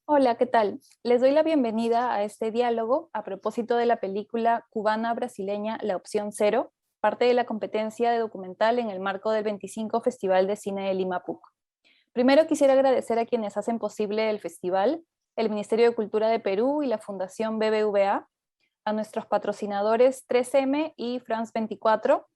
Hola, ¿qué tal? Les doy la bienvenida a este diálogo a propósito de la película cubana-brasileña La Opción Cero, parte de la competencia de documental en el marco del 25 Festival de Cine de Lima PUC. Primero quisiera agradecer a quienes hacen posible el festival, el Ministerio de Cultura de Perú y la Fundación BBVA, a nuestros patrocinadores 3M y France 24,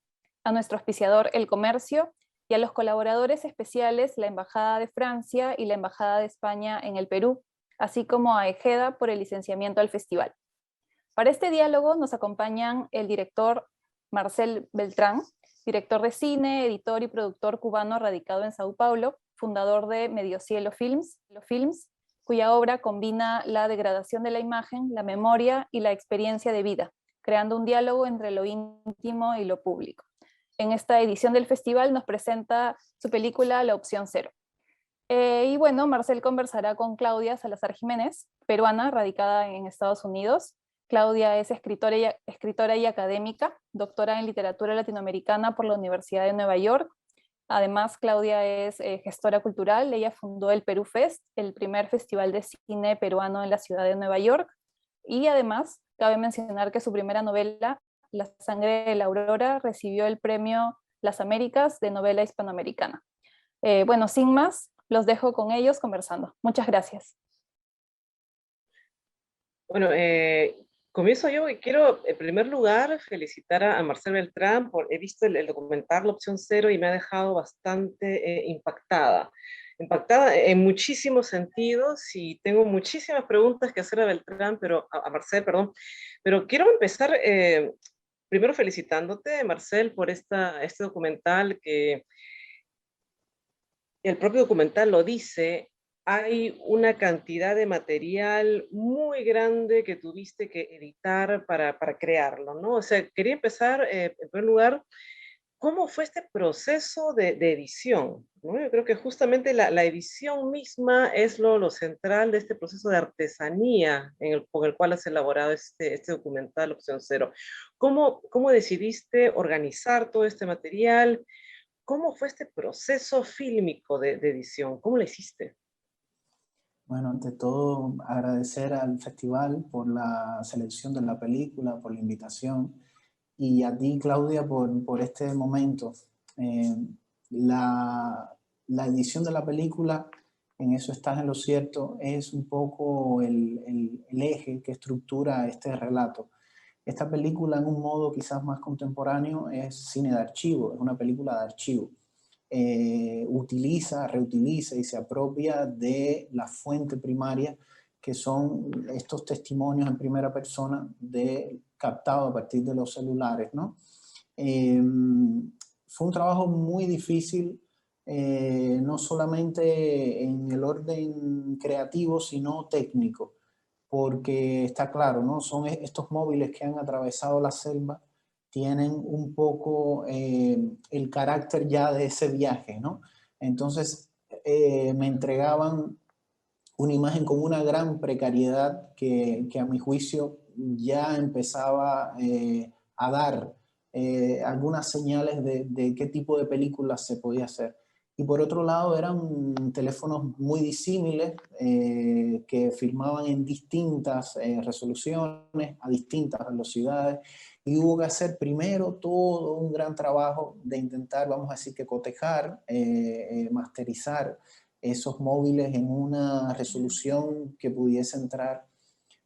a nuestro auspiciador El Comercio y a los colaboradores especiales, la Embajada de Francia y la Embajada de España en el Perú, así como a Ejeda por el licenciamiento al festival. Para este diálogo nos acompañan el director Marcel Beltrán, director de cine, editor y productor cubano radicado en Sao Paulo, fundador de Mediocielo Films, cuya obra combina la degradación de la imagen, la memoria y la experiencia de vida, creando un diálogo entre lo íntimo y lo público. En esta edición del festival nos presenta su película La Opción Cero. Y bueno, Marcel conversará con Claudia Salazar Jiménez, peruana, radicada en Estados Unidos. Claudia es escritora y académica, doctora en literatura latinoamericana por la Universidad de Nueva York. Además, Claudia es gestora cultural. Ella fundó el Perú Fest, el primer festival de cine peruano en la ciudad de Nueva York. Y además, cabe mencionar que su primera novela, La sangre de la aurora, recibió el premio Las Américas de novela hispanoamericana. Bueno, sin más, los dejo con ellos conversando. Muchas gracias. Bueno, comienzo yo y quiero en primer lugar felicitar a Marcel Beltrán he visto el documental La Opción Cero y me ha dejado bastante impactada en muchísimos sentidos y tengo muchísimas preguntas que hacer a Beltrán, a Marcel, perdón, pero quiero empezar primero felicitándote, Marcel, por este documental que el propio documental lo dice. Hay una cantidad de material muy grande que tuviste que editar para crearlo, ¿no? O sea, quería empezar, en primer lugar, ¿cómo fue este proceso de edición? ¿No? Yo creo que justamente la edición misma es lo central de este proceso de artesanía con el cual has elaborado este documental Opción Cero. ¿Cómo decidiste organizar todo este material? ¿Cómo fue este proceso fílmico de edición? ¿Cómo lo hiciste? Bueno, ante todo, agradecer al festival por la selección de la película, por la invitación, y a ti, Claudia, por este momento. Eh, la edición de la película, en eso estás en lo cierto, es un poco el eje que estructura este relato. Esta película, en un modo quizás más contemporáneo, es cine de archivo, es una película de archivo. Utiliza, reutiliza y se apropia de la fuente primaria, que son estos testimonios en primera persona captados a partir de los celulares, ¿no? Fue un trabajo muy difícil, no solamente en el orden creativo, sino técnico, porque está claro, ¿no? Son estos móviles que han atravesado la selva, tienen un poco el carácter ya de ese viaje, ¿no? Entonces me entregaban una imagen con una gran precariedad que a mi juicio ya empezaba a dar algunas señales de qué tipo de películas se podía hacer. Y por otro lado eran teléfonos muy disímiles que filmaban en distintas resoluciones, a distintas velocidades, y hubo que hacer primero todo un gran trabajo de intentar, vamos a decir, que cotejar, masterizar esos móviles en una resolución que pudiese entrar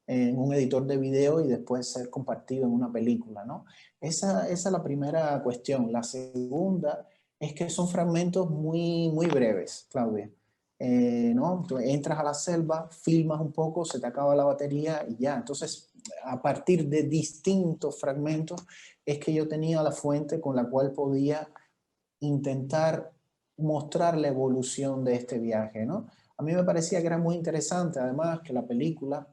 en un editor de video y después ser compartido en una película, ¿no? Esa es la primera cuestión. La segunda es que son fragmentos muy breves, Claudia. ¿No? Tú entras a la selva, filmas un poco, se te acaba la batería y ya. Entonces, a partir de distintos fragmentos es que yo tenía la fuente con la cual podía intentar mostrar la evolución de este viaje, ¿no? A mí me parecía que era muy interesante, además, que la película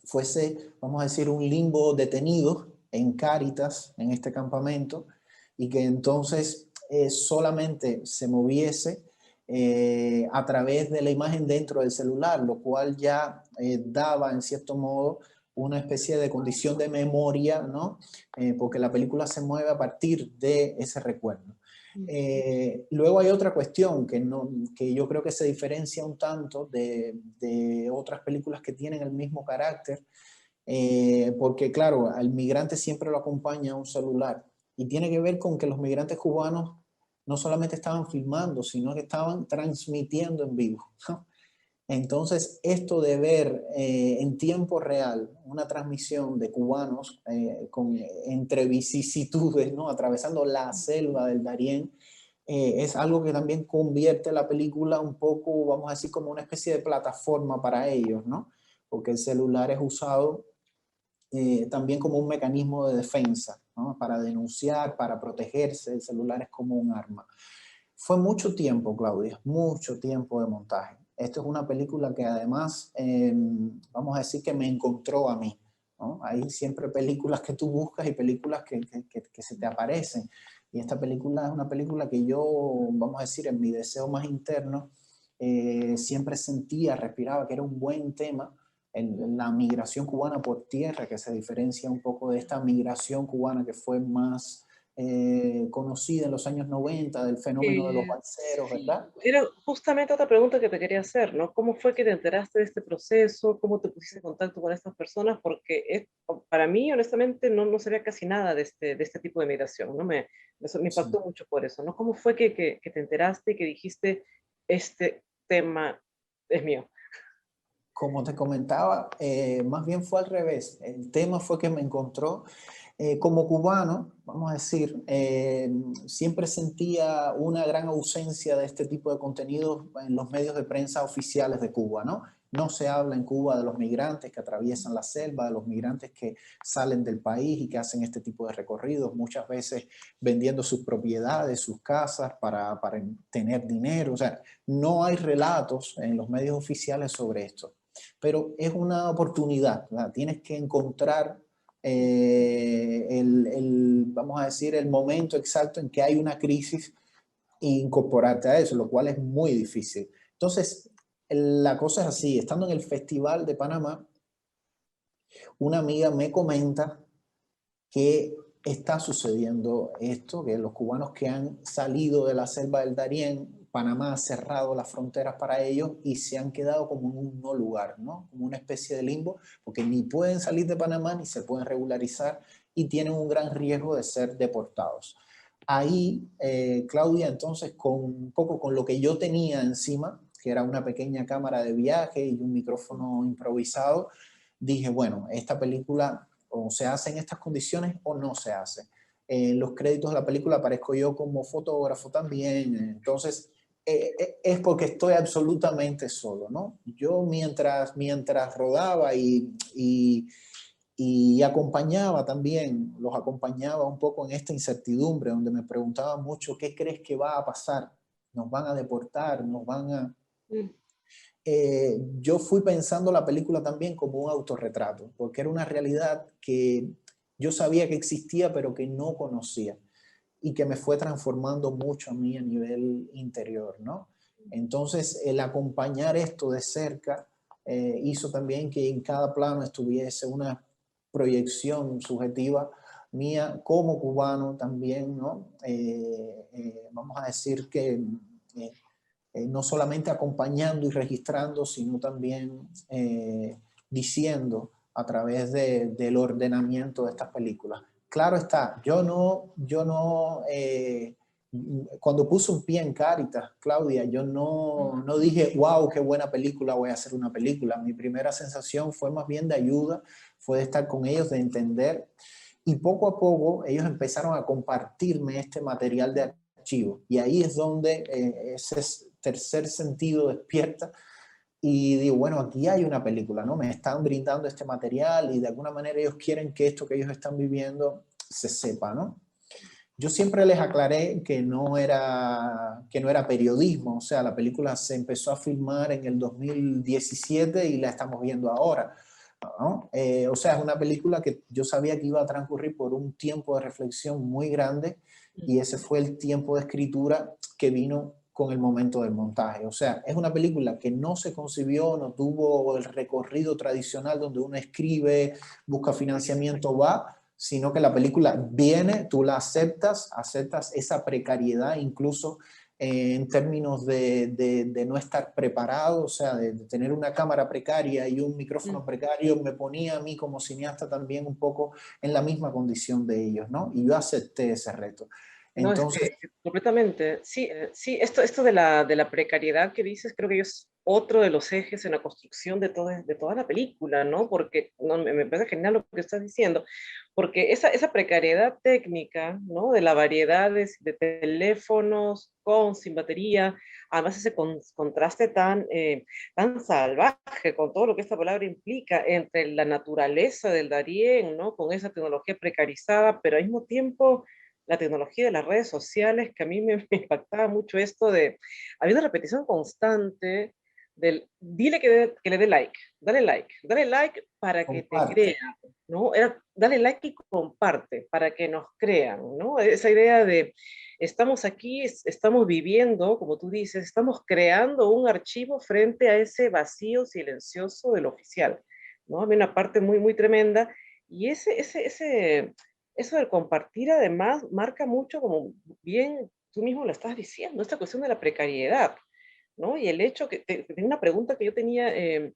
fuese, vamos a decir, un limbo detenido en Cáritas, en este campamento, y que entonces solamente se moviese a través de la imagen dentro del celular, lo cual ya daba, en cierto modo, una especie de condición de memoria, ¿no? Porque la película se mueve a partir de ese recuerdo. Luego hay otra cuestión que yo creo que se diferencia un tanto de otras películas que tienen el mismo carácter, porque claro, al migrante siempre lo acompaña un celular y tiene que ver con que los migrantes cubanos no solamente estaban filmando, sino que estaban transmitiendo en vivo, ¿no? Entonces, esto de ver en tiempo real una transmisión de cubanos entre vicisitudes, ¿no? Atravesando la selva del Darién, es algo que también convierte la película un poco, vamos a decir, como una especie de plataforma para ellos, ¿no? Porque el celular es usado también como un mecanismo de defensa, ¿no? Para denunciar, para protegerse. El celular es como un arma. Fue mucho tiempo, Claudia, mucho tiempo de montaje. Esto es una película que además, vamos a decir que me encontró a mí, ¿no? Hay siempre películas que tú buscas y películas que se te aparecen. Y esta película es una película que yo, vamos a decir, en mi deseo más interno, siempre sentía, respiraba que era un buen tema, la migración cubana por tierra, que se diferencia un poco de esta migración cubana que fue más conocida en los años 90, del fenómeno de los balseros, Sí, ¿verdad? era justamente otra pregunta que te quería hacer, ¿no? ¿Cómo fue que te enteraste de este proceso? ¿Cómo te pusiste en contacto con estas personas? Porque para mí, honestamente, no sabía casi nada de este tipo de migración, ¿no? Me Sí. impactó mucho por eso, ¿no? ¿Cómo fue que te enteraste y que dijiste, este tema es mío? Como te comentaba, más bien fue al revés. El tema fue que me encontró como cubano, vamos a decir, siempre sentía una gran ausencia de este tipo de contenidos en los medios de prensa oficiales de Cuba, ¿no? No se habla en Cuba de los migrantes que atraviesan la selva, de los migrantes que salen del país y que hacen este tipo de recorridos, muchas veces vendiendo sus propiedades, sus casas para tener dinero. O sea, no hay relatos en los medios oficiales sobre esto. Pero es una oportunidad, ¿verdad? Tienes que encontrar vamos a decir, el momento exacto en que hay una crisis e incorporarte a eso, lo cual es muy difícil. Entonces, la cosa es así, estando en el Festival de Panamá, una amiga me comenta que está sucediendo esto, que los cubanos que han salido de la selva del Darién, Panamá ha cerrado las fronteras para ellos y se han quedado como en un no lugar, ¿no? Como una especie de limbo, porque ni pueden salir de Panamá ni se pueden regularizar y tienen un gran riesgo de ser deportados. Ahí, Claudia, entonces, un poco con lo que yo tenía encima, que era una pequeña cámara de viaje y un micrófono improvisado, dije, bueno, esta película o se hace en estas condiciones o no se hace. En los créditos de la película aparezco yo como fotógrafo también, entonces es porque estoy absolutamente solo, ¿no? Yo mientras rodaba y acompañaba también, los acompañaba un poco en esta incertidumbre, donde me preguntaban mucho, ¿qué crees que va a pasar? ¿Nos van a deportar? ¿Nos van a...? Yo fui pensando la película también como un autorretrato, porque era una realidad que yo sabía que existía, pero que no conocía y que me fue transformando mucho a mí a nivel interior, ¿no? Entonces, el acompañar esto de cerca hizo también que en cada plano estuviese una proyección subjetiva mía como cubano también, ¿no? Vamos a decir que no solamente acompañando y registrando, sino también diciendo a través del ordenamiento de estas películas. Claro está, cuando puse un pie en Cáritas, Claudia, yo no dije, wow, qué buena película, voy a hacer una película. Mi primera sensación fue más bien de ayuda, fue de estar con ellos, de entender. Y poco a poco ellos empezaron a compartirme este material de archivo. Y ahí es donde ese tercer sentido despierta y digo, bueno, aquí hay una película, ¿no? Me están brindando este material y de alguna manera ellos quieren que esto que ellos están viviendo se sepa, ¿no? Yo siempre les aclaré que no era periodismo, o sea, la película se empezó a filmar en el 2017 y la estamos viendo ahora, ¿no? O sea, es una película que yo sabía que iba a transcurrir por un tiempo de reflexión muy grande y ese fue el tiempo de escritura que vino con el momento del montaje. O sea, es una película que no se concibió, no tuvo el recorrido tradicional donde uno escribe, busca financiamiento, va, sino que la película viene, tú la aceptas esa precariedad, incluso en términos de no estar preparado, o sea, de tener una cámara precaria y un micrófono precario, me ponía a mí como cineasta también un poco en la misma condición de ellos, ¿no? Y yo acepté ese reto. No, es Entonces, que completamente. Sí, sí, esto de la precariedad que dices, creo que es otro de los ejes en la construcción de toda la película, ¿no? Porque no, me parece genial lo que estás diciendo, porque esa precariedad técnica, ¿no? De la variedad de teléfonos con, sin batería, además ese contraste tan salvaje con todo lo que esta palabra implica entre la naturaleza del Darién, ¿no? Con esa tecnología precarizada, pero al mismo tiempo la tecnología de las redes sociales, que a mí me impactaba mucho esto de, había una repetición constante del, dile que le dé like, dale like para que te comparte. crean, ¿no? Era, dale like y comparte para que nos crean, ¿no? Esa idea de, estamos aquí, estamos viviendo, como tú dices, estamos creando un archivo frente a ese vacío silencioso del oficial, ¿no? Había una parte muy tremenda y eso del compartir además marca mucho, como bien tú mismo lo estás diciendo, esta cuestión de la precariedad, ¿no? Y el hecho tenía una pregunta que yo tenía, que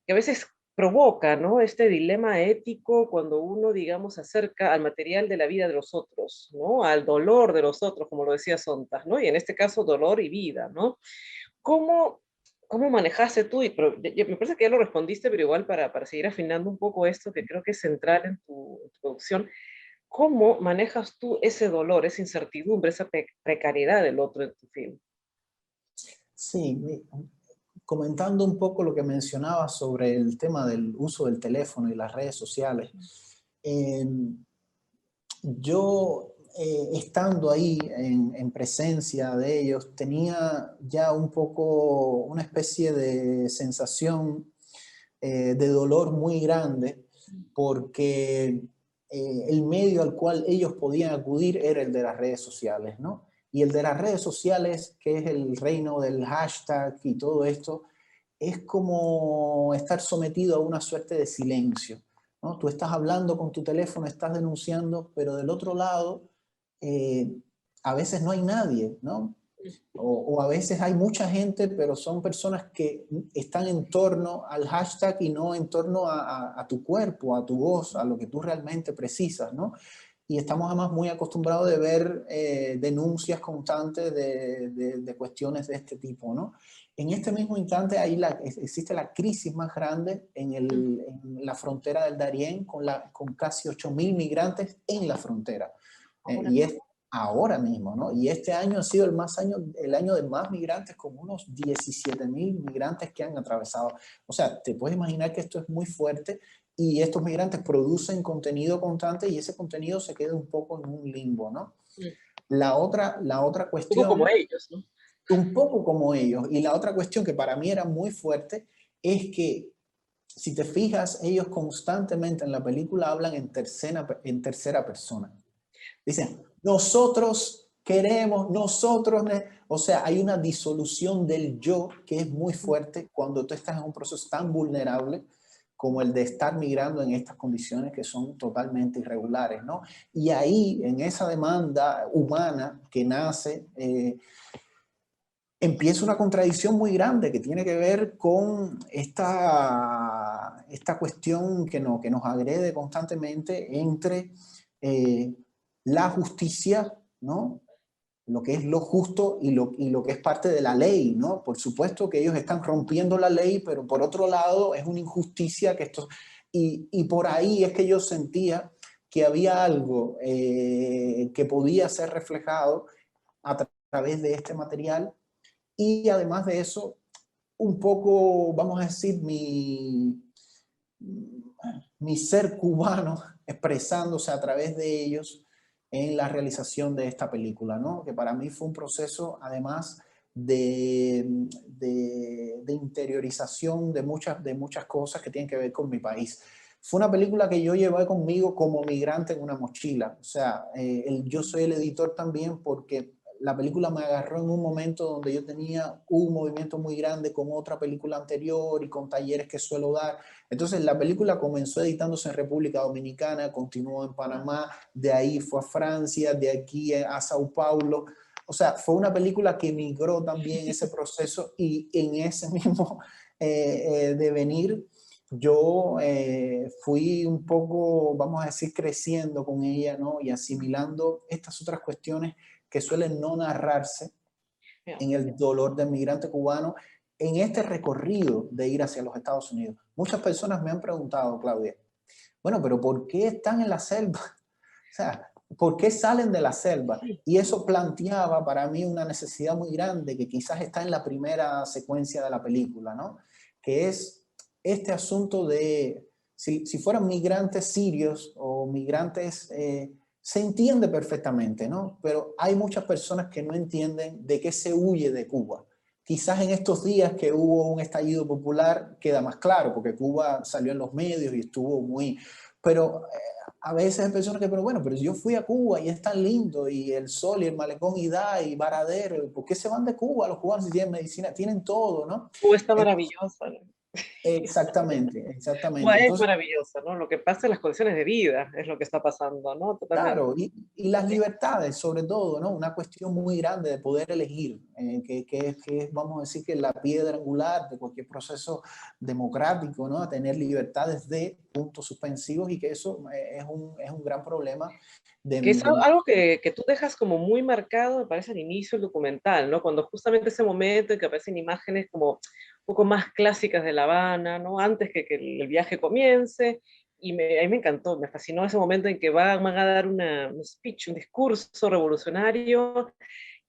a veces provoca, ¿no? Este dilema ético cuando uno, digamos, se acerca al material de la vida de los otros, ¿no? Al dolor de los otros, como lo decía Sontag, ¿no? Y en este caso, dolor y vida, ¿no? ¿Cómo, cómo manejaste tú? Me parece que ya lo respondiste, pero igual para seguir afinando un poco esto, que creo que es central en en tu producción, ¿cómo manejas tú ese dolor, esa incertidumbre, esa precariedad del otro en tu film? Sí, comentando un poco lo que mencionaba sobre el tema del uso del teléfono y las redes sociales, eh, yo estando ahí en presencia de ellos, tenía ya un poco una especie de sensación de dolor muy grande porque el medio al cual ellos podían acudir era el de las redes sociales, ¿no? Y el de las redes sociales, que es el reino del hashtag y todo esto, es como estar sometido a una suerte de silencio, ¿no? Tú estás hablando con tu teléfono, estás denunciando, pero del otro lado eh, a veces no hay nadie, ¿no? O a veces hay mucha gente, pero son personas que están en torno al hashtag y no en torno a tu cuerpo, a tu voz, a lo que tú realmente precisas, ¿no? Y estamos además muy acostumbrados de ver denuncias constantes de cuestiones de este tipo, ¿no? En este mismo instante ahí existe la crisis más grande en la frontera del Darién con casi 8.000 migrantes en la frontera. Y es ahora mismo, ¿no? Y este año ha sido el año de más migrantes, con unos 17.000 migrantes que han atravesado. O sea, te puedes imaginar que esto es muy fuerte y estos migrantes producen contenido constante y ese contenido se queda un poco en un limbo, ¿no? La otra Un poco como cuestión, ellos, ¿no? un poco como ellos, y la otra cuestión que para mí era muy fuerte es que si te fijas, ellos constantemente en la película hablan en tercera persona. Dicen, nosotros queremos, o sea, hay una disolución del yo que es muy fuerte cuando tú estás en un proceso tan vulnerable como el de estar migrando en estas condiciones que son totalmente irregulares, ¿no? Y ahí, en esa demanda humana que nace, empieza una contradicción muy grande que tiene que ver con esta cuestión que nos agrede constantemente entre eh, la justicia, ¿no? Lo que es lo justo y lo que es parte de la ley, ¿no? Por supuesto que ellos están rompiendo la ley, pero por otro lado es una injusticia que esto... Y por ahí es que yo sentía que había algo que podía ser reflejado a través de este material y además de eso, un poco, vamos a decir, mi ser cubano expresándose a través de ellos en la realización de esta película, ¿no? Que para mí fue un proceso, además, de interiorización de muchas cosas que tienen que ver con mi país. Fue una película que yo llevé conmigo como migrante en una mochila. O sea, yo soy el editor también porque la película me agarró en un momento donde yo tenía un movimiento muy grande con otra película anterior y con talleres que suelo dar. Entonces la película comenzó editándose en República Dominicana, continuó en Panamá, de ahí fue a Francia, de aquí a Sao Paulo. O sea, fue una película que migró también ese proceso y en ese mismo devenir yo fui un poco, vamos a decir, creciendo con ella, ¿no? Y asimilando estas otras cuestiones que suelen no narrarse en el dolor del migrante cubano en este recorrido de ir hacia los Estados Unidos. Muchas personas me han preguntado, Claudia, bueno, pero ¿por qué están en la selva? O sea, ¿por qué salen de la selva? Y eso planteaba para mí una necesidad muy grande que quizás está en la primera secuencia de la película, ¿no? Que es este asunto de, si fueran migrantes sirios o migrantes, se entiende perfectamente, ¿no? Pero hay muchas personas que no entienden de qué se huye de Cuba. Quizás en estos días que hubo un estallido popular queda más claro, porque Cuba salió en los medios y estuvo muy... Pero a veces hay personas que, pero bueno, pero yo fui a Cuba y es tan lindo, y el sol y el malecón y da y Varadero, ¿por qué se van de Cuba los cubanos si tienen medicina? Tienen todo, ¿no? Cuba está Entonces, maravillosa, ¿no? exactamente, Cuba exactamente. es Entonces, maravillosa, ¿no? Lo que pasa en las condiciones de vida es lo que está pasando, ¿no? Totalmente. claro, y las libertades, sobre todo, ¿no? Una cuestión muy grande de poder elegir, que es, vamos a decir, que la piedra angular de cualquier proceso democrático, ¿no? Tener libertades de puntos suspensivos, y que eso es un gran problema Que es de algo que tú dejas como muy marcado, me parece, al inicio del documental, ¿no? Cuando justamente ese momento en que aparecen imágenes como un poco más clásicas de La Habana, ¿no? Antes que el viaje comience, y a mí me encantó, me fascinó ese momento en que van a dar un speech, un discurso revolucionario,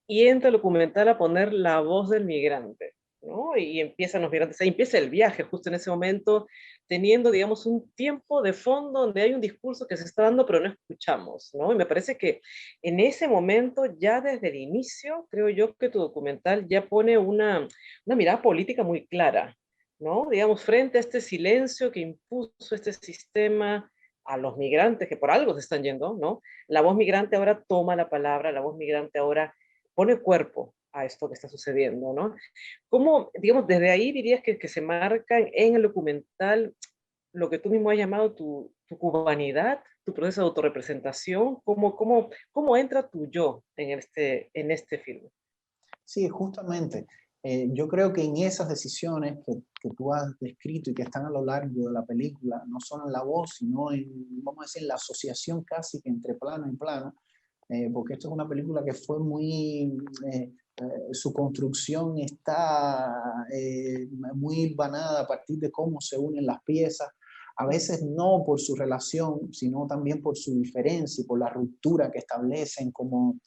y entra el documental a poner la voz del migrante, ¿no? Y empiezan los migrantes, ahí empieza el viaje justo en ese momento, teniendo, digamos, un tiempo de fondo donde hay un discurso que se está dando, pero no escuchamos, ¿no? Y me parece que en ese momento, ya desde el inicio, creo yo que tu documental ya pone una mirada política muy clara, ¿no? Digamos, frente a este silencio que impuso este sistema a los migrantes, que por algo se están yendo, ¿no? La voz migrante ahora toma la palabra, la voz migrante ahora pone cuerpo a esto que está sucediendo, ¿no? ¿Cómo, digamos, desde ahí dirías que se marca en el documental lo que tú mismo has llamado tu cubanidad, tu proceso de autorrepresentación? ¿Cómo entra tu yo en este film? Sí, justamente. Yo creo que en esas decisiones que tú has descrito y que están a lo largo de la película, no solo en la voz, sino en, vamos a decir, en la asociación casi que entre plano y plano, porque esto es una película que fue muy, su construcción está muy hilvanada a partir de cómo se unen las piezas, a veces no por su relación, sino también por su diferencia y por la ruptura que establecen como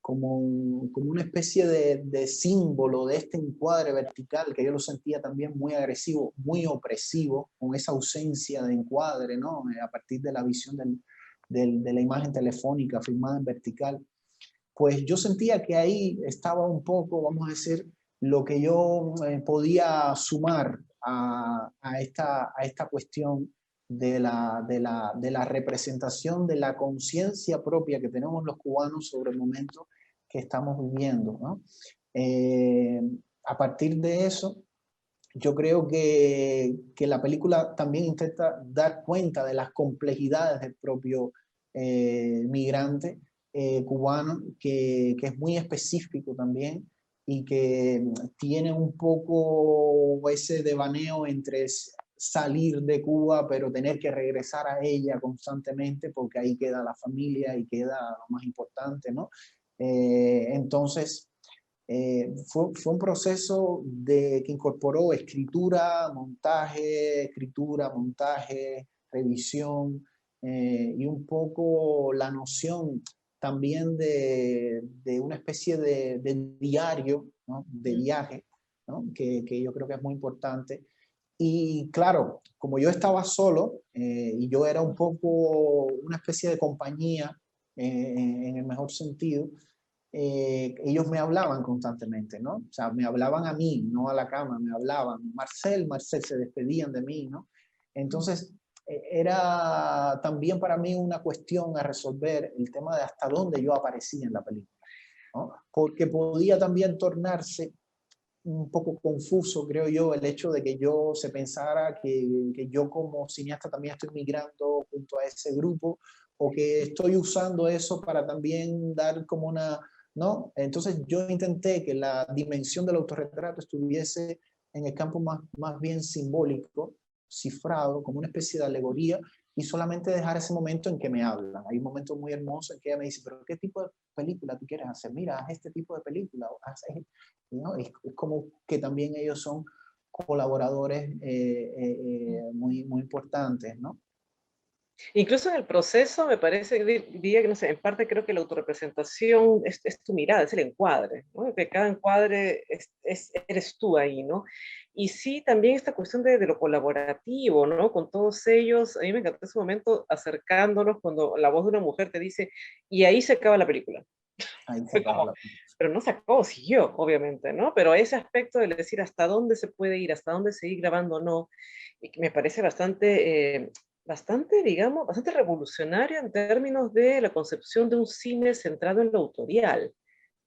una especie de símbolo de este encuadre vertical, que yo lo sentía también muy agresivo, muy opresivo, con esa ausencia de encuadre, ¿no? A partir de la visión de la imagen telefónica filmada en vertical. Pues yo sentía que ahí estaba un poco, vamos a decir, lo que yo podía sumar a esta cuestión de la representación de la conciencia propia que tenemos los cubanos sobre el momento que estamos viviendo, ¿no? Eh, a partir de eso, yo creo que la película también intenta dar cuenta de las complejidades del propio migrante cubano, que es muy específico también, y que tiene un poco ese devaneo entre salir de Cuba, pero tener que regresar a ella constantemente, porque ahí queda la familia y queda lo más importante, ¿no? Entonces, fue un proceso que incorporó escritura, montaje, revisión, y un poco la noción también de una especie de diario, ¿no? De viaje, ¿no? Que yo creo que es muy importante. Y claro, como yo estaba solo, y yo era un poco una especie de compañía, en el mejor sentido, ellos me hablaban constantemente, ¿no? O sea, me hablaban a mí, no a la cama, me hablaban. Marcel, Marcel, se despedían de mí, ¿no? Entonces, era también para mí una cuestión a resolver el tema de hasta dónde yo aparecía en la película. ¿no? Porque podía también tornarse un poco confuso, creo yo, el hecho de que yo se pensara que yo como cineasta también estoy migrando junto a ese grupo, o que estoy usando eso para también dar como una, ¿no? Entonces yo intenté que la dimensión del autorretrato estuviese en el campo más bien simbólico, cifrado, como una especie de alegoría, y solamente dejar ese momento en que me hablan. Hay un momento muy hermoso en que ella me dice, pero ¿qué tipo de película tú quieres hacer? Mira, haz este tipo de película, ¿no? Es como que también ellos son colaboradores muy importantes, ¿no? Incluso en el proceso me parece, diría que no sé, en parte creo que la autorrepresentación es tu mirada, es el encuadre, ¿no? Que cada encuadre eres tú ahí, ¿no? Y sí, también esta cuestión de lo colaborativo, ¿no? Con todos ellos, a mí me encantó ese momento acercándolos cuando la voz de una mujer te dice, y ahí se acaba la película. Ahí se Fue acaba como, la... pero no se acabó, siguió, obviamente, ¿no? Pero ese aspecto de decir hasta dónde se puede ir, hasta dónde seguir grabando o no, y que me parece bastante, digamos, bastante revolucionario en términos de la concepción de un cine centrado en lo autorial,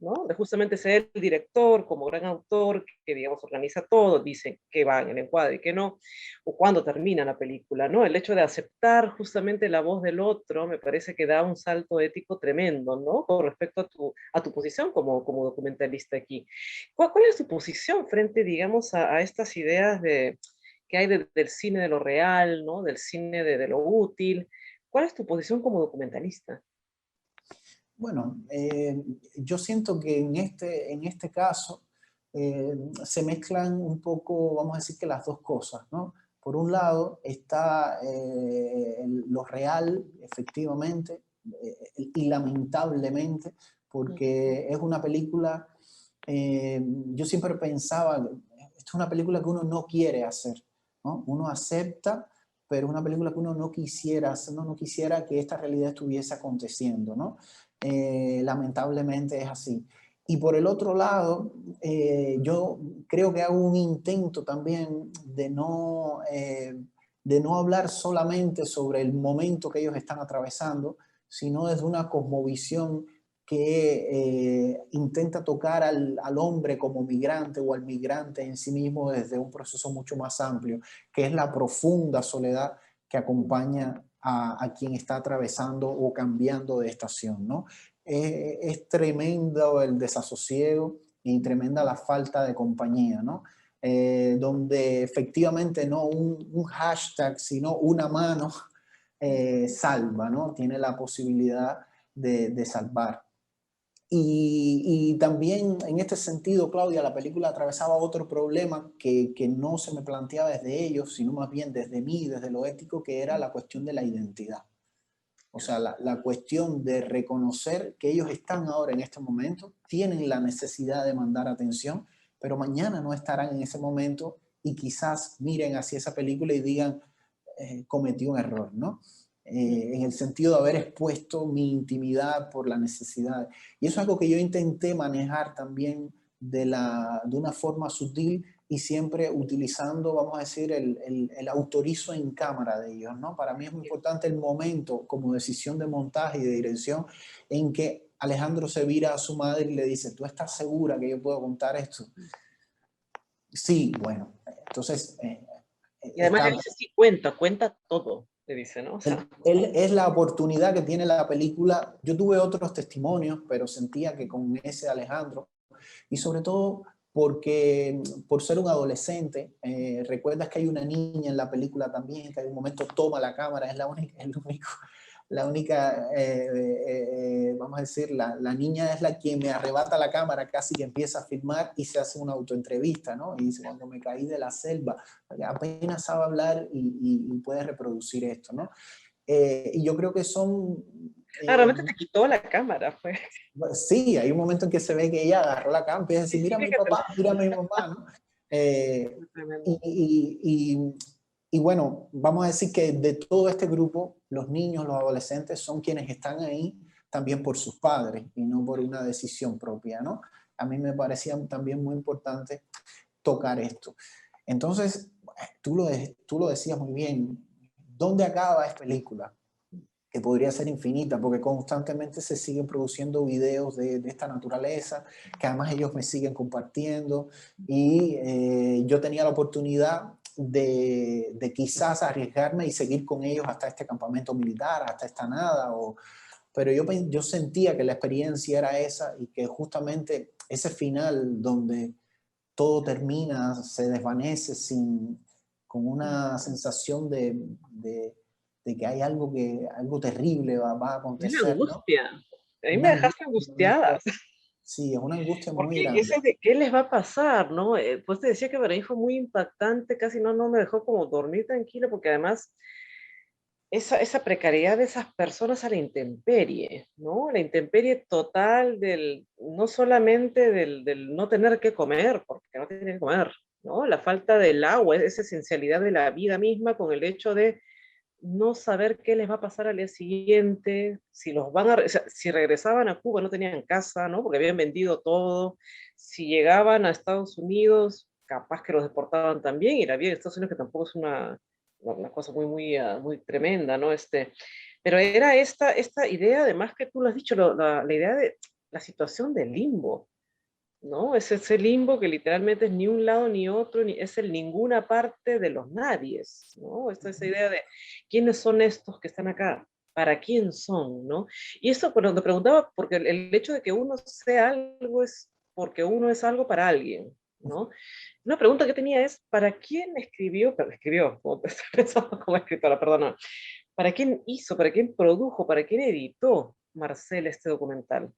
¿no? De justamente ser el director como gran autor que, digamos, organiza todo, dice qué va en el encuadre y qué no, o cuándo termina la película, ¿no? El hecho de aceptar justamente la voz del otro me parece que da un salto ético tremendo, ¿no? Con respecto a tu posición como documentalista aquí. ¿Cuál es tu posición frente, digamos, a estas ideas que hay del cine de lo real, ¿no? Del cine de lo útil? ¿Cuál es tu posición como documentalista? Bueno, yo siento que en este caso se mezclan un poco, vamos a decir que las dos cosas, ¿no? Por un lado está lo real, efectivamente, y lamentablemente, porque es una película, yo siempre pensaba, esto es una película que uno no quiere hacer, ¿no? Uno acepta, pero es una película que uno no quisiera hacer, no quisiera que esta realidad estuviese aconteciendo, ¿no? Lamentablemente es así. Y por el otro lado, yo creo que hago un intento también de no hablar solamente sobre el momento que ellos están atravesando, sino desde una cosmovisión que intenta tocar al hombre como migrante o al migrante en sí mismo desde un proceso mucho más amplio, que es la profunda soledad que acompaña a quien está atravesando o cambiando de estación, ¿no? Es tremendo el desasosiego y tremenda la falta de compañía, ¿no? Donde efectivamente no un hashtag, sino una mano salva, ¿no? Tiene la posibilidad de salvar. Y también en este sentido, Claudia, la película atravesaba otro problema que no se me planteaba desde ellos, sino más bien desde mí, desde lo ético, que era la cuestión de la identidad. O sea, la cuestión de reconocer que ellos están ahora en este momento, tienen la necesidad de mandar atención, pero mañana no estarán en ese momento y quizás miren hacia esa película y digan, cometí un error, ¿no? En el sentido de haber expuesto mi intimidad por la necesidad. Y eso es algo que yo intenté manejar también de una forma sutil y siempre utilizando, vamos a decir, el autorizo en cámara de ellos, ¿no? Para mí es muy importante el momento como decisión de montaje y de dirección en que Alejandro se vira a su madre y le dice, ¿tú estás segura que yo puedo contar esto? Sí, bueno, entonces Y además le está, dice, sí, cuenta todo, le dice, ¿no? O sea, él es la oportunidad que tiene la película. Yo tuve otros testimonios, pero sentía que con ese Alejandro, y sobre todo porque por ser un adolescente, recuerdas que hay una niña en la película también, que en un momento toma la cámara, es la única vamos a decir, la niña es la que me arrebata la cámara, casi que empieza a filmar y se hace una autoentrevista, ¿no? Y dice, cuando me caí de la selva, apenas sabe hablar y puede reproducir esto, ¿no? Y yo creo que son... realmente te quitó la cámara, fue. sí, hay un momento en que se ve que ella agarró la cámara y empieza a Sí, decir, mira a sí, mi que te papá, mira a mi mamá, ¿no? Eh, tremendo. y bueno, vamos a decir que de todo este grupo, los niños, los adolescentes son quienes están ahí también por sus padres y no por una decisión propia, ¿no? A mí me parecía también muy importante tocar esto. Entonces, tú lo decías muy bien, ¿dónde acaba esta película? que podría ser infinita, porque constantemente se siguen produciendo videos de esta naturaleza, que además ellos me siguen compartiendo, y yo tenía la oportunidad de quizás arriesgarme y seguir con ellos hasta este campamento militar, hasta esta nada, pero yo sentía que la experiencia era esa y que justamente ese final donde todo termina, se desvanece con una sensación de que hay algo terrible va a Es la acontecer, ¿no? angustia. A mí me Una dejaste angustia muy angustiada. fuerte. Sí, es una angustia muy Porque grande. ese de qué les va a pasar, ¿no? Pues te decía que para mí fue muy impactante, casi no me dejó como dormir tranquila, porque además esa precariedad de esas personas a la intemperie, ¿no? La intemperie total no solamente del no tener que comer, porque no tienen que comer, ¿no? La falta del agua, esa esencialidad de la vida misma con el hecho de no saber qué les va a pasar al día siguiente, si los van a, o sea, si regresaban a Cuba no tenían casa, ¿no? Porque habían vendido todo, si llegaban a Estados Unidos, capaz que los deportaban también, y la vida en Estados Unidos que tampoco es una cosa muy tremenda, ¿no? Pero era esta idea, además que tú lo has dicho, la idea de la situación del limbo, ¿no? Es ese limbo que literalmente es ni un lado ni otro, es el ninguna parte de los nadies, ¿no? Esa idea de quiénes son estos que están acá, para quién son, ¿no? Y eso cuando te preguntaba, porque el hecho de que uno sea algo es porque uno es algo para alguien, ¿no? Una pregunta que tenía es, ¿para quién escribió, pero escribió, como te estás pensando como escritora, perdona, ¿para quién hizo, para quién produjo, para quién editó Marcel este documental?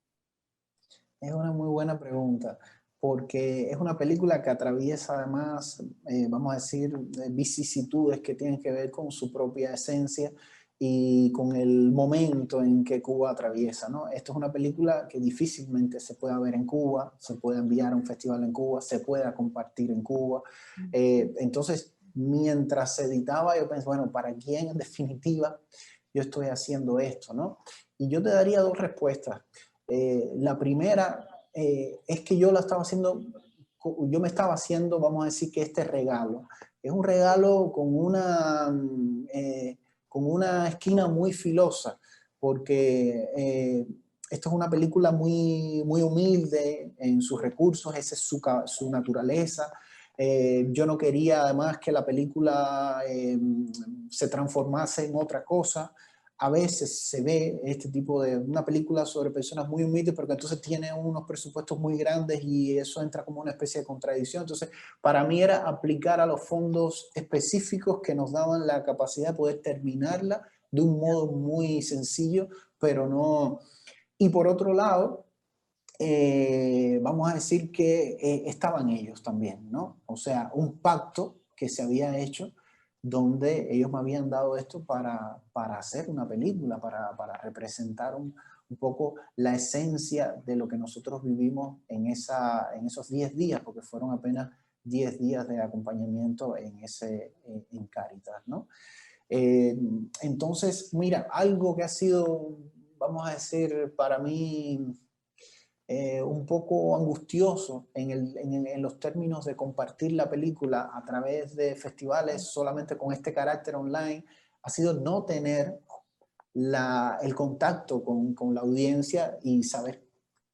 Es una muy buena pregunta, porque es una película que atraviesa además, vamos a decir, vicisitudes que tienen que ver con su propia esencia y con el momento en que Cuba atraviesa, ¿no? Esto es una película que difícilmente se pueda ver en Cuba, se puede enviar a un festival en Cuba, se pueda compartir en Cuba. Entonces, mientras se editaba, yo pensé, bueno, ¿para quién en definitiva yo estoy haciendo esto, ¿no? Y yo te daría dos respuestas. La primera es que yo me estaba haciendo, vamos a decir que este regalo. Es un regalo con una esquina muy filosa, porque esto es una película muy humilde en sus recursos, esa es su naturaleza. Yo no quería además que la película se transformase en otra cosa. A veces se ve este tipo de una película sobre personas muy humildes, pero que entonces tiene unos presupuestos muy grandes y eso entra como una especie de contradicción. Entonces, para mí era aplicar a los fondos específicos que nos daban la capacidad de poder terminarla de un modo muy sencillo, pero no. Y por otro lado, vamos a decir que estaban ellos también, ¿no? O sea, un pacto que se había hecho donde ellos me habían dado esto para hacer una película, para representar un poco la esencia de lo que nosotros vivimos en esos 10 días, porque fueron apenas 10 días de acompañamiento en Cáritas, ¿no? Entonces, mira, algo que ha sido, vamos a decir, para mí un poco angustioso en los términos de compartir la película a través de festivales solamente con este carácter online, ha sido no tener el contacto con la audiencia y saber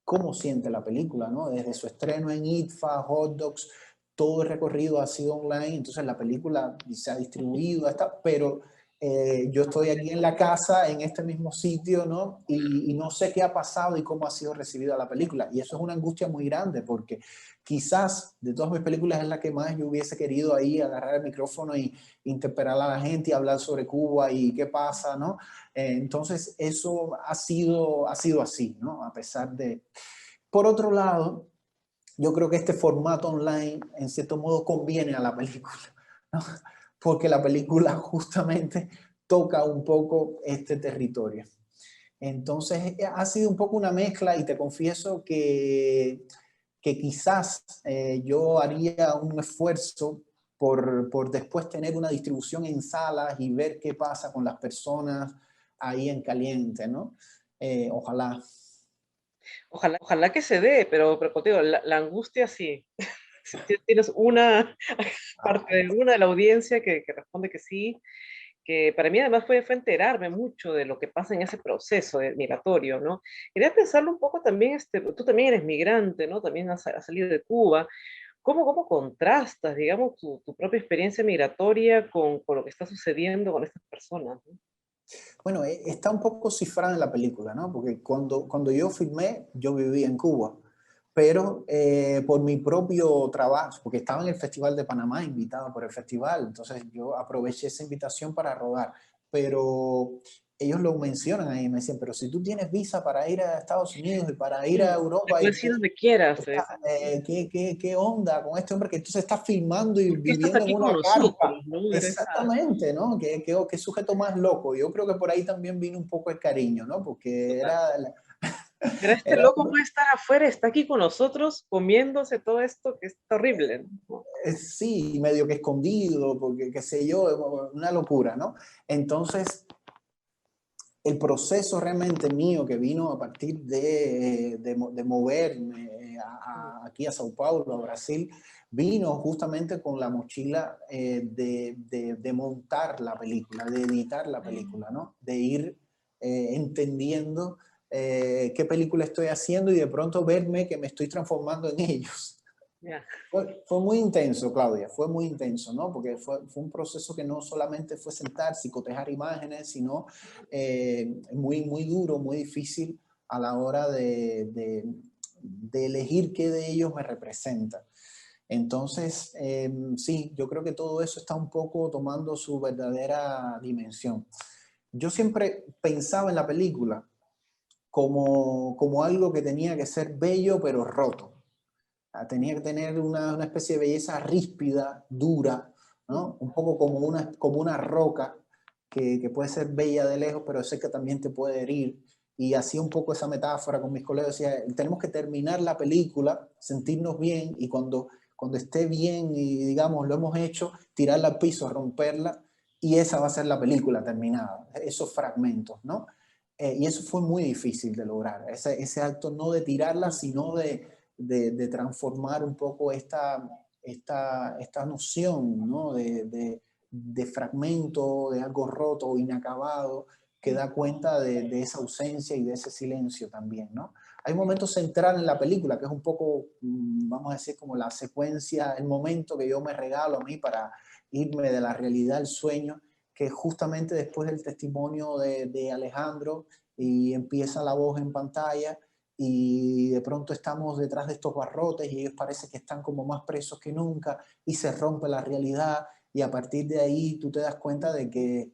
cómo siente la película, ¿no? Desde su estreno en ITFA, Hot Docs, todo el recorrido ha sido online, entonces la película se ha distribuido, pero yo estoy aquí en la casa, en este mismo sitio, ¿no? Y no sé qué ha pasado y cómo ha sido recibida la película. Y eso es una angustia muy grande porque quizás de todas mis películas es la que más yo hubiese querido ahí agarrar el micrófono y interpelar a la gente y hablar sobre Cuba y qué pasa, ¿no? Entonces eso ha sido así, ¿no? A pesar de... Por otro lado, yo creo que este formato online en cierto modo conviene a la película, ¿no? Porque la película justamente toca un poco este territorio. Entonces ha sido un poco una mezcla y te confieso que quizás yo haría un esfuerzo por después tener una distribución en salas y ver qué pasa con las personas ahí en caliente, ¿no? Ojalá. Ojalá que se dé, pero contigo, la angustia sí. Si tienes una parte de una de la audiencia que responde que sí, que para mí además fue enterarme mucho de lo que pasa en ese proceso migratorio, ¿no? Quería pensarlo un poco también, tú también eres migrante, ¿no? También has salido de Cuba. ¿Cómo contrastas, digamos, tu propia experiencia migratoria con lo que está sucediendo con estas personas, ¿no? Bueno, está un poco cifrada en la película, ¿no? Porque cuando yo filmé, yo vivía en Cuba, pero por mi propio trabajo, porque estaba en el Festival de Panamá, invitado por el festival, entonces yo aproveché esa invitación para rodar, pero ellos lo mencionan ahí, me decían, pero si tú tienes visa para ir a Estados Unidos y para ir a Sí, te Europa, puedes ir donde quieras. ¿qué onda con este hombre que entonces está filmando y ¿Por qué estás viviendo en aquí con una carpa? nosotros, no? Era esa, Exactamente, ¿no? Qué sujeto más loco. Yo creo que por ahí también vino un poco el cariño, ¿no? Porque total. era, Pero este era loco puede estar afuera, está aquí con nosotros comiéndose todo esto que es horrible, ¿no? sí, medio que escondido, porque qué sé yo, una locura, ¿no? Entonces, el proceso realmente mío que vino a partir de moverme aquí a Sao Paulo, a Brasil, vino justamente con la mochila de montar la película, de editar la película, ¿no? De ir entendiendo qué película estoy haciendo y de pronto verme que me estoy transformando en ellos. Ya. Fue muy intenso, Claudia, fue muy intenso, ¿no? Porque fue un proceso que no solamente fue sentarse y cotejar imágenes, sino muy duro, muy difícil a la hora de elegir qué de ellos me representa. Entonces, sí, yo creo que todo eso está un poco tomando su verdadera dimensión. Yo siempre pensaba en la película como algo que tenía que ser bello pero roto. Tenía que tener una especie de belleza ríspida, dura, ¿no? Un poco como una roca que puede ser bella de lejos, pero sé que también te puede herir. Y hacía un poco esa metáfora con mis colegas, decía, tenemos que terminar la película, sentirnos bien y cuando esté bien y digamos lo hemos hecho, tirarla al piso, romperla y esa va a ser la película terminada, esos fragmentos, ¿no? Y eso fue muy difícil de lograr, ese acto no de tirarla, sino de transformar un poco esta noción, ¿no? de fragmento, de algo roto o inacabado, que da cuenta de esa ausencia y de ese silencio también, ¿no? Hay un momento central en la película que es un poco, vamos a decir, como la secuencia, el momento que yo me regalo a mí para irme de la realidad al sueño, que justamente después del testimonio de Alejandro y empieza la voz en pantalla y de pronto estamos detrás de estos barrotes y ellos parece que están como más presos que nunca y se rompe la realidad y a partir de ahí tú te das cuenta de que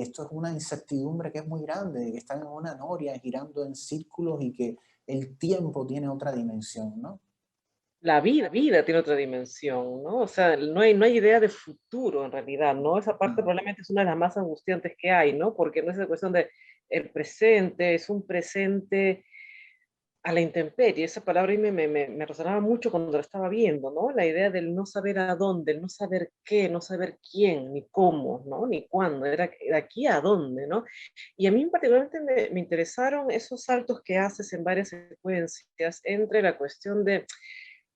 esto es una incertidumbre que es muy grande, de que están en una noria girando en círculos y que el tiempo tiene otra dimensión, ¿no? La vida tiene otra dimensión, ¿no? O sea, no hay idea de futuro en realidad, ¿no? Esa parte probablemente es una de las más angustiantes que hay, ¿no? Porque no es una cuestión de el presente, es un presente a la intemperie. Esa palabra ahí me resonaba mucho cuando la estaba viendo, ¿no? La idea del no saber a dónde, el no saber qué, no saber quién, ni cómo, ¿no? Ni cuándo, era de aquí a dónde, ¿no? Y a mí particularmente me interesaron esos saltos que haces en varias secuencias entre la cuestión de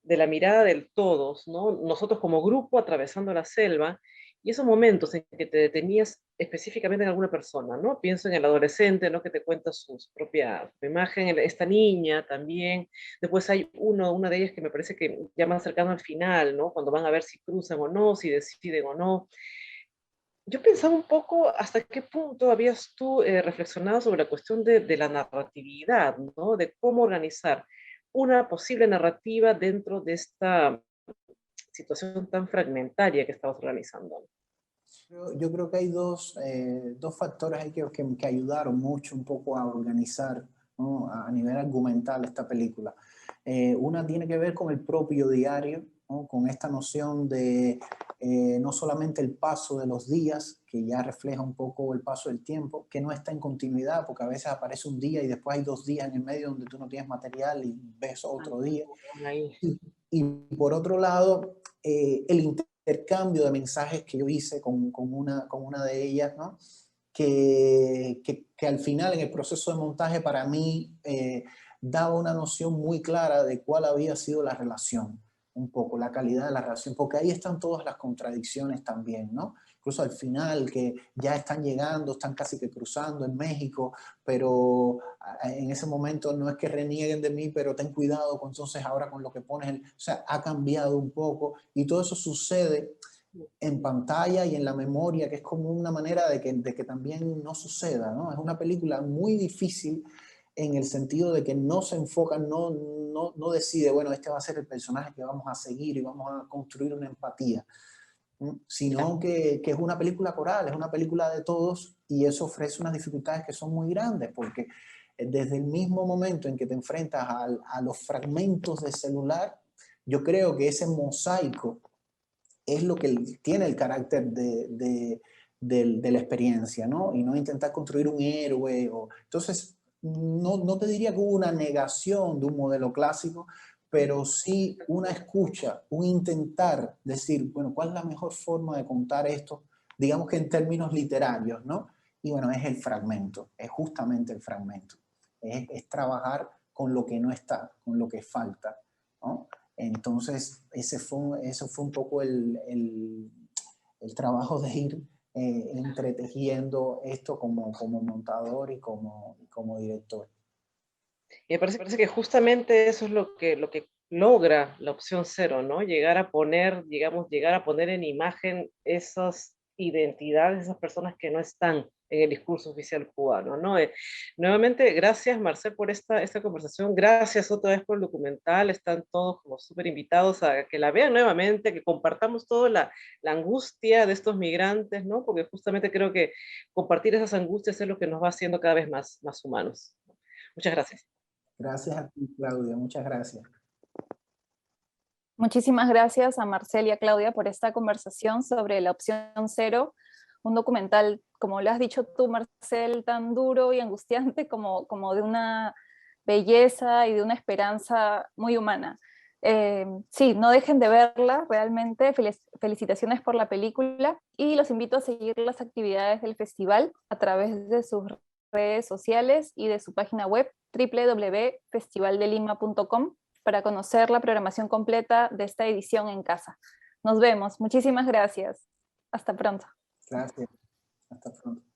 la mirada del todos, ¿no? Nosotros como grupo atravesando la selva y esos momentos en que te detenías específicamente en alguna persona, ¿no? Pienso en el adolescente, ¿no? Que te cuenta su propia imagen, esta niña también. Después hay una de ellas que me parece que ya más cercano al final, ¿no? Cuando van a ver si cruzan o no, si deciden o no. Yo pensaba un poco hasta qué punto habías tú reflexionado sobre la cuestión de la narratividad, ¿no? De cómo organizar una posible narrativa dentro de esta situación tan fragmentaria que estamos organizando. Yo creo que hay dos factores ahí que ayudaron mucho un poco a organizar, ¿no? A nivel argumental esta película. Una tiene que ver con el propio diario, ¿no? Con esta noción de no solamente el paso de los días, que ya refleja un poco el paso del tiempo, que no está en continuidad, porque a veces aparece un día y después hay 2 días en el medio donde tú no tienes material y ves otro día. Ahí. Y por otro lado, el intercambio de mensajes que yo hice con una de ellas, ¿no? Que al final en el proceso de montaje para mí daba una noción muy clara de cuál había sido la relación, un poco la calidad de la relación, porque ahí están todas las contradicciones también, ¿no? incluso al final, que ya están llegando, están casi que cruzando en México, pero en ese momento no es que renieguen de mí, pero ten cuidado entonces ahora con lo que pones, o sea, ha cambiado un poco y todo eso sucede en pantalla y en la memoria, que es como una manera de que también no suceda, ¿no? Es una película muy difícil en el sentido de que no se enfoca, no decide, bueno, este va a ser el personaje que vamos a seguir y vamos a construir una empatía, ¿no? Sino que es una película coral, es una película de todos y eso ofrece unas dificultades que son muy grandes porque desde el mismo momento en que te enfrentas a los fragmentos de celular, yo creo que ese mosaico es lo que tiene el carácter de la experiencia, ¿no? Y no intentar construir un héroe. Entonces, no te diría que hubo una negación de un modelo clásico, pero sí una escucha, un intentar decir, bueno, ¿cuál es la mejor forma de contar esto? Digamos que en términos literarios, ¿no? Y bueno, es el fragmento, es justamente el fragmento. Es trabajar con lo que no está, con lo que falta, ¿no? Entonces, eso fue un poco el trabajo de ir entretejiendo esto como montador y como director. Y me parece que justamente eso es lo que logra la opción cero, ¿no? Llegar a poner, digamos, llegar a poner en imagen esas identidades, esas personas que no están en el discurso oficial cubano, ¿no? Nuevamente, gracias, Marcel, por esta conversación. Gracias otra vez por el documental. Están todos como súper invitados a que la vean nuevamente, que compartamos toda la angustia de estos migrantes, ¿no? Porque justamente creo que compartir esas angustias es lo que nos va haciendo cada vez más humanos. Muchas gracias. Gracias a ti, Claudia. Muchas gracias. Muchísimas gracias a Marcel y a Claudia por esta conversación sobre La Opción Cero, un documental, como lo has dicho tú, Marcel, tan duro y angustiante como de una belleza y de una esperanza muy humana. Sí, no dejen de verla, realmente. Felicitaciones por la película y los invito a seguir las actividades del festival a través de sus redes sociales y de su página web www.festivaldelima.com para conocer la programación completa de esta edición en casa. Nos vemos. Muchísimas gracias. Hasta pronto. Gracias. Hasta pronto.